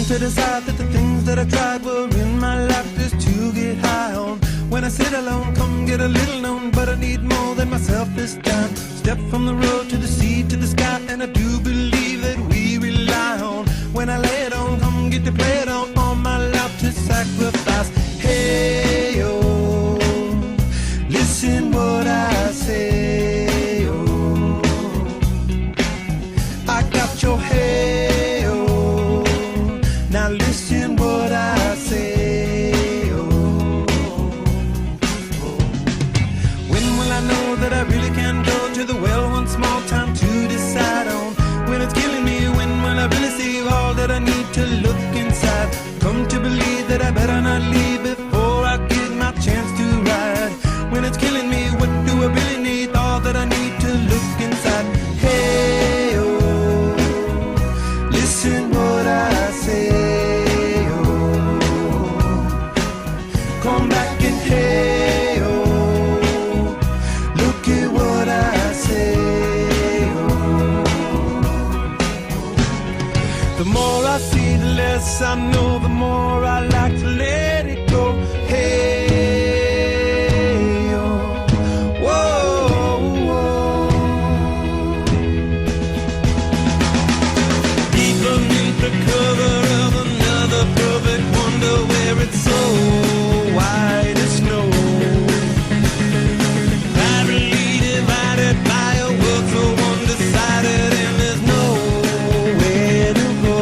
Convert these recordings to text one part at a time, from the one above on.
to decide that the things that I tried were in my life just to get high on. When I sit alone, come get a little known, but I need more than myself this time. Step from the road to the sea to the sky, and I do believe that we rely on. When I lay it on, come get to play it on, all my life to sacrifice. Hey, oh, listen what I say, oh, I got your hey, oh, now listen what I say, oh, when will I know that I really can go to the well one small time to decide on? When it's killing me, when will I really see all that I need to look inside? Come to believe that I better not leave before I get my chance to ride. When it's killing me, what do I really need? All that I need to look inside. Hey, oh, listen what I say, oh, come back and hey, oh, look at what I say, oh. The more I see, the less I know, the more I like to let it go. Hey, oh, whoa, whoa. Deep beneath the cover of another perfect wonder, where it's so white as snow, privately divided by a world so undecided, and there's nowhere to go.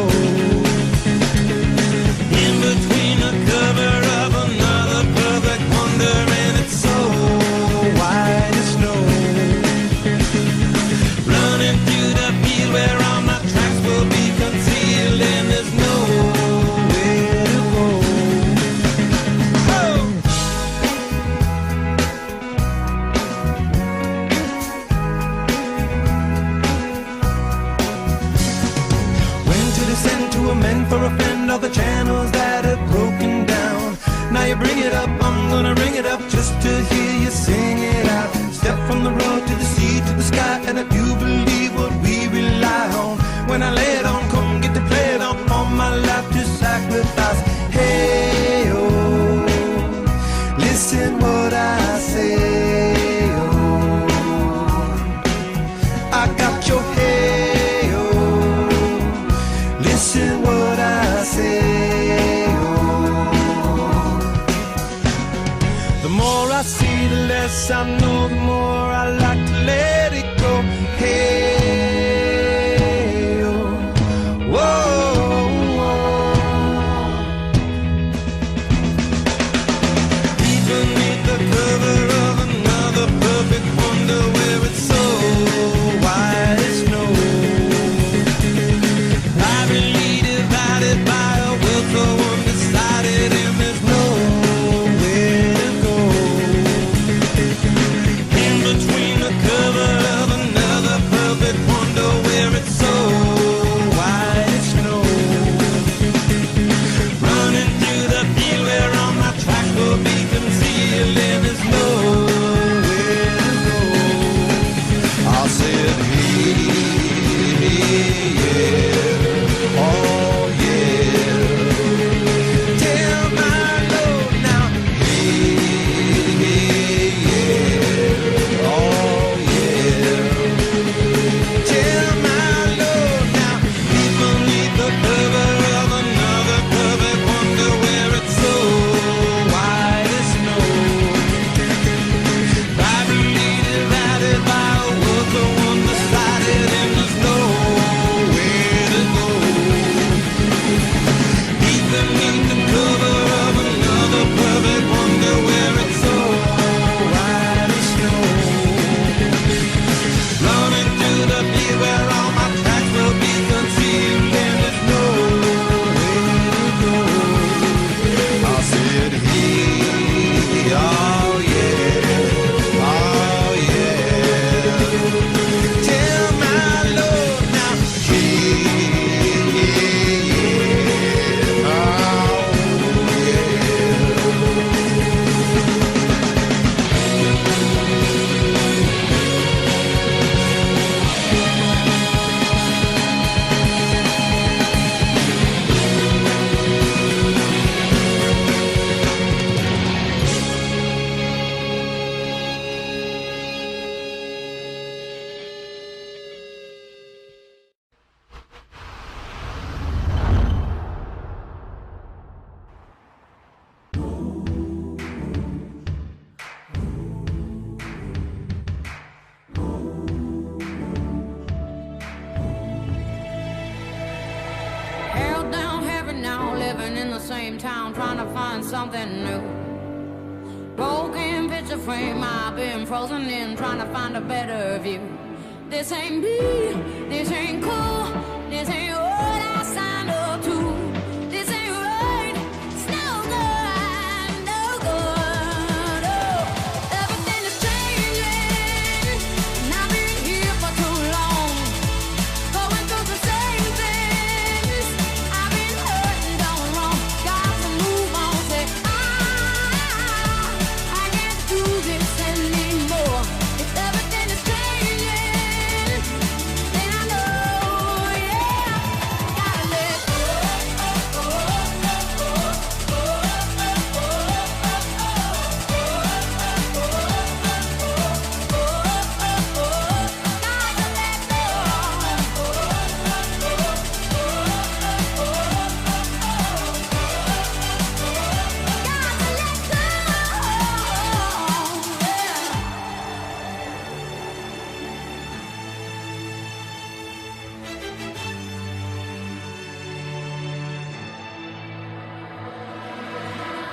In between the cover of another perfect wonder, and it's so white as snow, running through the field where all my tracks will be concealed, and there's nowhere to go. Oh! When to descend to amend for a friend all the channels that have broken down. Now you bring it up, I'm gonna ring it up just to hear you sing it out. Step from the road to the sea to the sky, and I do believe what we rely on. When I lay it on, come get to play it on, all my life to sacrifice. Hey, oh, listen what I say, oh, I got your hey, oh, listen what I say, oh. The more I see, the less I know, the more I like to let it go. Hey, oh, whoa, whoa. Deep beneath the cover of another perfect wonder, where it's so white as snow, privately divided by a world so undecided, and there's nowhere to go. in the same town trying to find something new. Broken picture frame, I've been frozen in trying to find a better view. This ain't me, this ain't cool, this ain't what I signed up to. This ain't right, it's no good, no good. Oh, everything is changing, and I've been here for too long, going through the same things. I've been hurt and done wrong, got to move on. Say I can't do this anymore. If everything is changing, then I know, yeah, gotta let go. Gotta let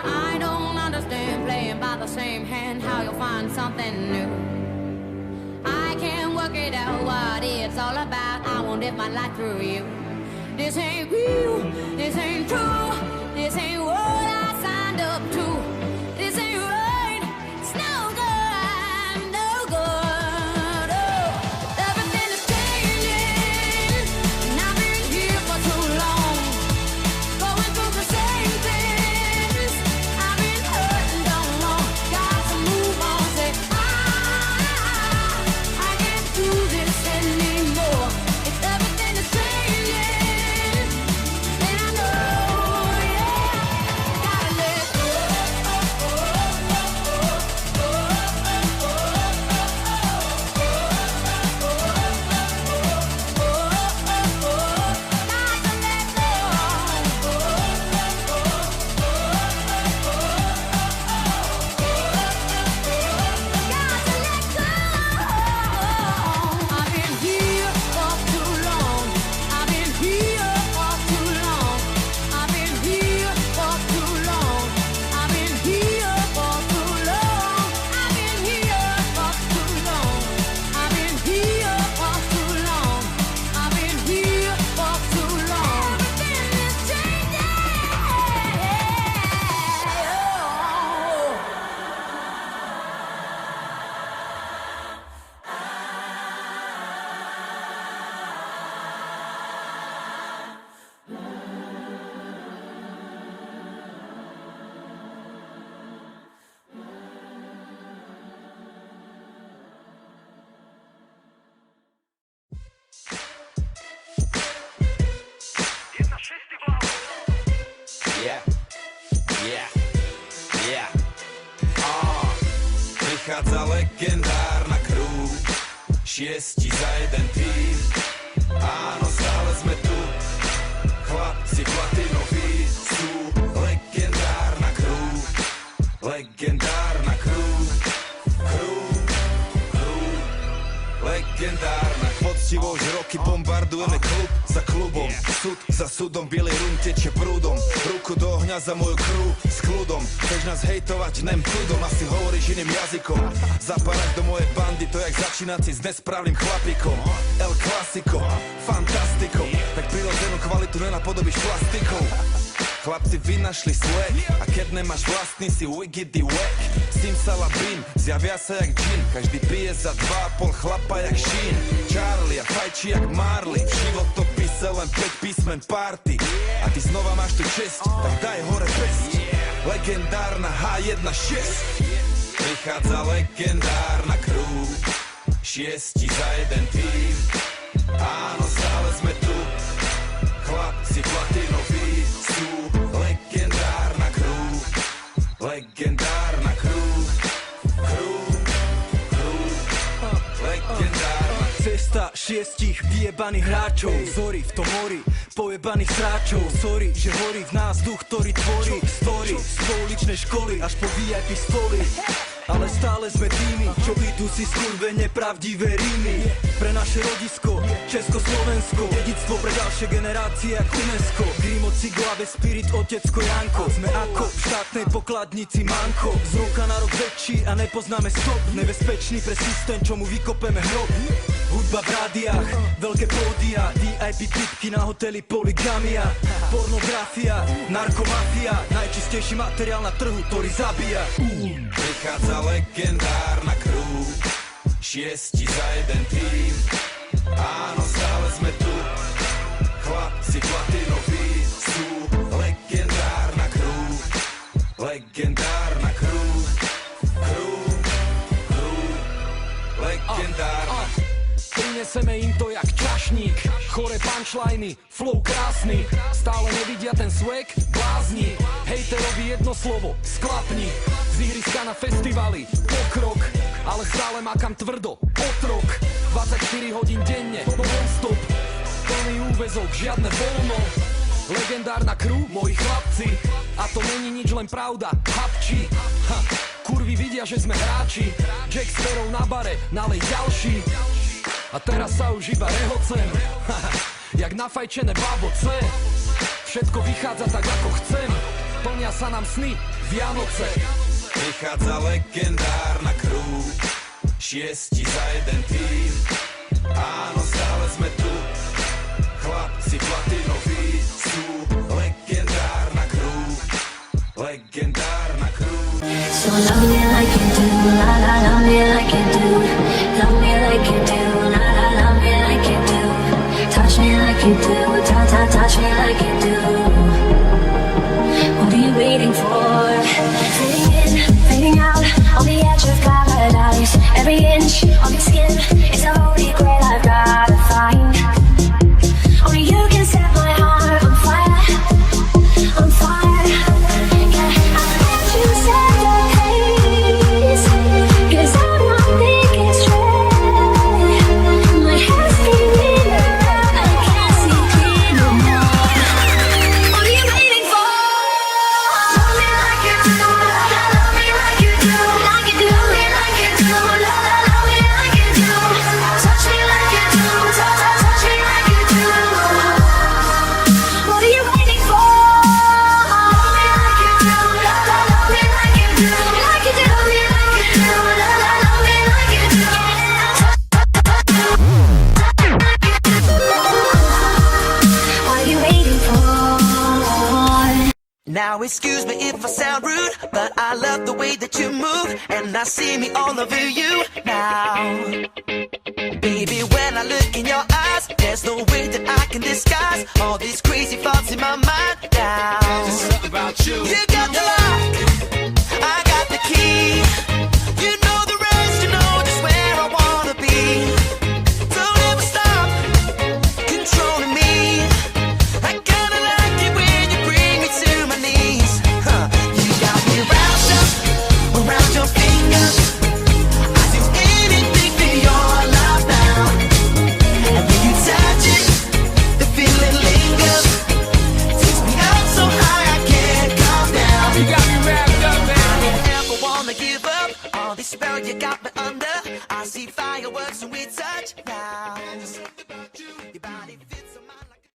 I don't understand playing by the same hand, how you'll find something new. I can't work it out what it's all about. I won't live my life through you. This ain't real, this ain't true, this ain't what I signed up to. This ain't right, it's no good, no good. Oh, everything is changing, and I've been here for too long, going through the same things. I've been hurt and done wrong, got to move on. Say I can't do this anymore. If everything is changing, then I know, yeah, gotta let go. Gotta let I've been here for too long. I've been here for too long. I've been here for too long. I've been here for too long. I've been here for too long. I've been here for too long. I've been here for too long. Everything is changing. Vychádza legendárna crew, 6 za jeden tým. Áno, stále sme tu, chlapci platinoví sú. Legendárna crew, legendárna crew, legendárna. Poctivo už roky bombardujeme klub za klubom, súd za súdom, bielý rum tečie prúdom, ruku do ohňa za moju crew s kľudom. Chceš nás hejtovať, nem prúdom, asi hovoríš iným jazykom. Zapadať do mojej bandy, to jak začínať si s nesprávnym chlapikom. El Clasico, fantastiko, tak prirodzenú kvalitu nenapodobíš plastikou. Chlapci vynašli swag, a keď nemáš vlastný, si wiggity wack. Simsalabim, zjavia sa jak džin, každý pije za 2,5 chlapa jak Sheen. Charlie a fajči jak Marley, v životopise len 5 písmen party. A ty znova máš tu česť, tak daj hore pest. Legendárna H1-6. Vychádza legendárna crew, 6 za jeden tým. Áno, stále sme tu, chlapci platinoví sú. Legendárna crew, legendárna crew, legendárna. Cesta 6 vyjebaných hráčov, vzory v tom mori pojebaných sráčov. Sorry, že horí v nás duch, ktorý tvorí story z pouličnej školy až po VIP stoly. Ale stále sme tými, čo idú si skurvene pravdivé rímy. Pre naše rodisko, Československo, dedictvo pre ďalšie generácie jak UNESCO. Grimo, Cigo a Spirit, otecko Janko. Sme ako v štátnej pokladnici manko. Z roka na rok väčší a nepoznáme stop. Nebezpečný pre systém, čo mu vykopeme hrob. Hudba v rádiách, veľké pódia, VIP tipky na hoteli, poligamia. Pornografia, narkomafia, najčistejší materiál na trhu, ktorý zabíja. Prichádza legendárna crew, 6 za jeden tým. Áno, stále sme tu, chlapci platinoví sú. Legendárna crew, legendárna crew, legendárna. Prineseme im to jak čašník, chore punchliny, flow krásny. Stále nevidia ten swag, blázni. Hejterovi jedno slovo, sklapni. Z ihriska na festivaly, pokrok. Ale stále makám tvrdo, otrok. 24 hodín denne, non-stop. Plný úväzok, žiadne voľno. Legendárna crew, moji chlapci. A to není nič, len pravda, hapči. Kurvy vidia, že sme hráči. Jack Sparrow na bare, nalej ďalší. A teraz sa už iba rehocem, jak nafajčené baboce. Všetko vychádza tak ako chcem, plnia sa nám sny Vianoce. Prichádza legendárna crew, 6 za jeden tým. Áno, stále sme tu, chlapci platinoví sú. Legendárna crew, legendárna crew. So love me like you do, la la, love me like you do. Love me like you do, la la, love me like you do. Touch me like you do, ta ta, touch me like you do. What are you waiting for? Fading in, fading out, on the edge of paradise. Every inch of your skin is a holy grail I've gotta find. Only you can set my heart on fire, on fire. Yeah, I let you set the pace, 'cause I'm not thinking straight. My head's spinning around, I can't see clear no more. What are you waiting for? Love me like you do, la la, love me like you do, like you do, love me like you do, la la, love me like you do. Touch me like you do, ta ta, touch me like you do. What are you waiting for? Love me like you do, la la, love me like you do, like you do, love me like you do, la la, love me like you do. What are you waiting for? Now excuse me if I sound rude, but I love the way that you move, and I see me all over you now. Baby, when I look in your eyes, there's no way that I can disguise all these crazy thoughts in my mind now. There's something about you. You got the lock, I got the key. You know the rest, you know just where I wanna be. Don't ever stop controlling me. I kinda like it when you bring me to my knees. You got me wrapped up around your finger. I do anything for your love now. And when you touch it, the feeling lingers. Takes me up so high I can't calm down. You got me wrapped up, man. I don't ever wanna give up. All this spell you got me under. I see fireworks when we touch now.